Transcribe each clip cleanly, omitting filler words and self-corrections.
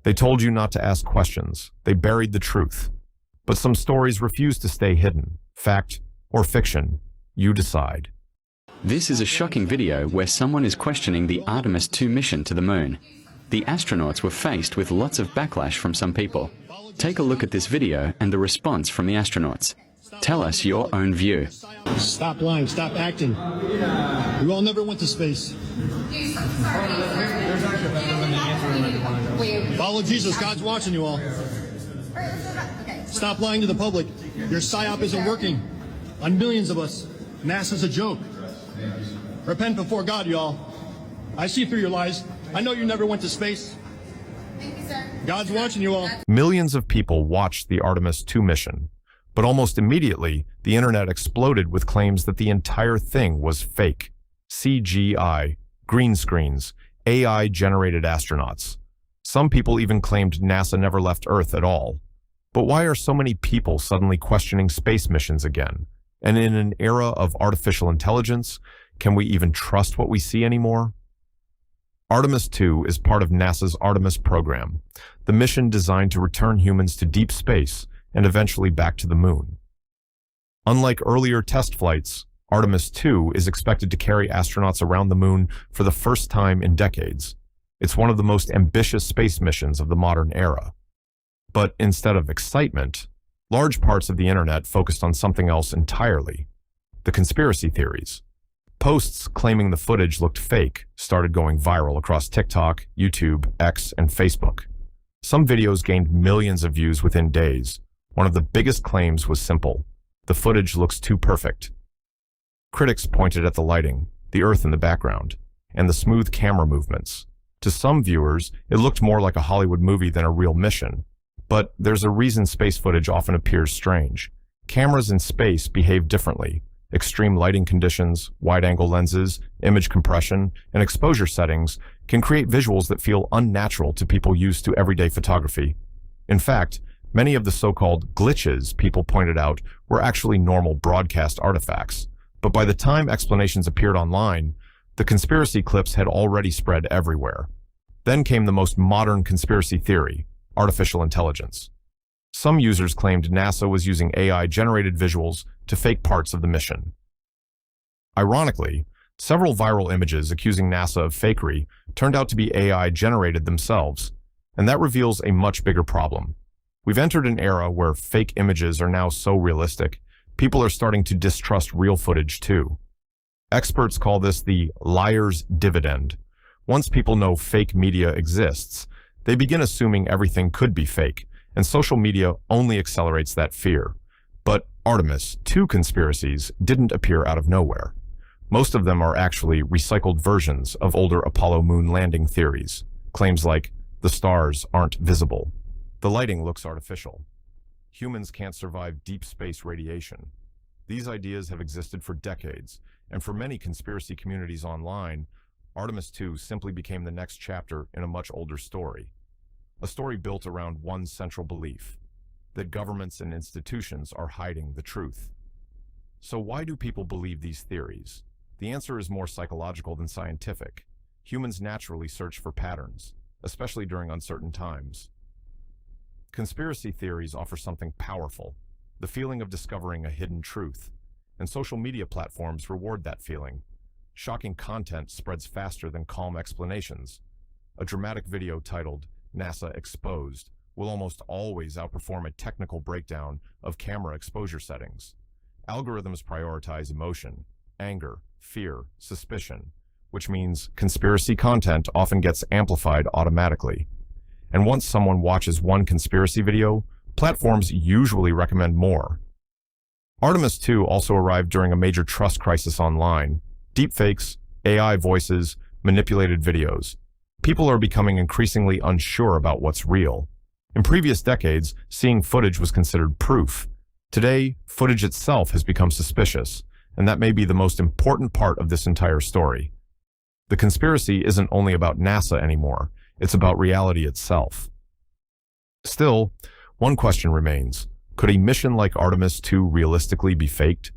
They told you not to ask questions. They buried the truth. But some stories refuse to stay hidden. Fact or fiction, you decide. This is a shocking video where someone is questioning the Artemis II mission to the moon. The astronauts were faced with lots of backlash from some people. Take a look at this video and the response from the astronauts. Tell us your own view. Stop lying, stop acting. We all never went to space. Follow Jesus, God's watching you all. Stop lying to the public. Your PSYOP isn't working on millions of us. NASA's a joke. Repent before God, y'all. I see through your lies. I know you never went to space. Thank you, sir. God's watching you all. Millions of people watched the Artemis II mission, but almost immediately, the internet exploded with claims that the entire thing was fake. CGI, green screens, AI-generated astronauts. Some people even claimed NASA never left Earth at all. But why are so many people suddenly questioning space missions again? And in an era of artificial intelligence, can we even trust what we see anymore? Artemis II is part of NASA's Artemis program, the mission designed to return humans to deep space and eventually back to the moon. Unlike earlier test flights, Artemis II is expected to carry astronauts around the moon for the first time in decades. It's one of the most ambitious space missions of the modern era. But instead of excitement, large parts of the internet focused on something else entirely: the conspiracy theories. Posts claiming the footage looked fake started going viral across TikTok, YouTube, X, and Facebook. Some videos gained millions of views within days. One of the biggest claims was simple: the footage looks too perfect. Critics pointed at the lighting, the Earth in the background, and the smooth camera movements. To some viewers, it looked more like a Hollywood movie than a real mission. But there's a reason space footage often appears strange. Cameras in space behave differently. Extreme lighting conditions, wide-angle lenses, image compression, and exposure settings can create visuals that feel unnatural to people used to everyday photography. In fact, many of the so-called glitches people pointed out were actually normal broadcast artifacts. But by the time explanations appeared online, the conspiracy clips had already spread everywhere. Then came the most modern conspiracy theory: artificial intelligence. Some users claimed NASA was using AI-generated visuals to fake parts of the mission. Ironically, several viral images accusing NASA of fakery turned out to be AI-generated themselves, and that reveals a much bigger problem. We've entered an era where fake images are now so realistic, people are starting to distrust real footage too. Experts call this the liar's dividend. Once people know fake media exists, they begin assuming everything could be fake, and social media only accelerates that fear. But Artemis II conspiracies didn't appear out of nowhere. Most of them are actually recycled versions of older Apollo moon landing theories. Claims like, the stars aren't visible. The lighting looks artificial. Humans can't survive deep space radiation. These ideas have existed for decades, and for many conspiracy communities online, Artemis II simply became the next chapter in a much older story. A story built around one central belief: that governments and institutions are hiding the truth. So why do people believe these theories? The answer is more psychological than scientific. Humans naturally search for patterns, especially during uncertain times. Conspiracy theories offer something powerful: the feeling of discovering a hidden truth. And social media platforms reward that feeling. Shocking content spreads faster than calm explanations. A dramatic video titled NASA Exposed will almost always outperform a technical breakdown of camera exposure settings. Algorithms prioritize emotion, anger, fear, suspicion, which means conspiracy content often gets amplified automatically. And once someone watches one conspiracy video, platforms usually recommend more. Artemis II also arrived during a major trust crisis online. Deepfakes, AI voices, manipulated videos. People are becoming increasingly unsure about what's real. In previous decades, seeing footage was considered proof. Today, footage itself has become suspicious, and that may be the most important part of this entire story. The conspiracy isn't only about NASA anymore, it's about reality itself. Still, one question remains: could a mission like Artemis II realistically be faked?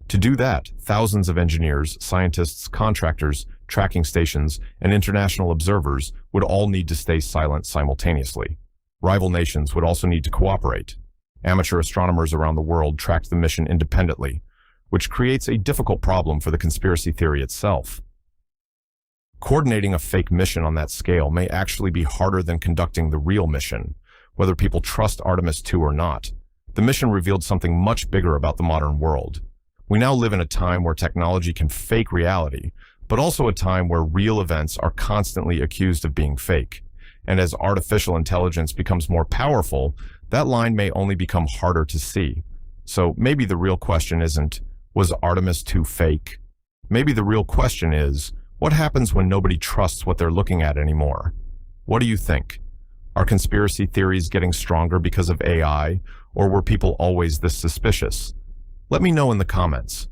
To do that, thousands of engineers, scientists, contractors, tracking stations, and international observers would all need to stay silent simultaneously. Rival nations would also need to cooperate. Amateur astronomers around the world tracked the mission independently, which creates a difficult problem for the conspiracy theory itself. Coordinating a fake mission on that scale may actually be harder than conducting the real mission, whether people trust Artemis II or not. The mission revealed something much bigger about the modern world. We now live in a time where technology can fake reality, but also a time where real events are constantly accused of being fake. And as artificial intelligence becomes more powerful, that line may only become harder to see. So maybe the real question isn't, was Artemis II fake? Maybe the real question is, what happens when nobody trusts what they're looking at anymore? What do you think? Are conspiracy theories getting stronger because of AI, or were people always this suspicious? Let me know in the comments.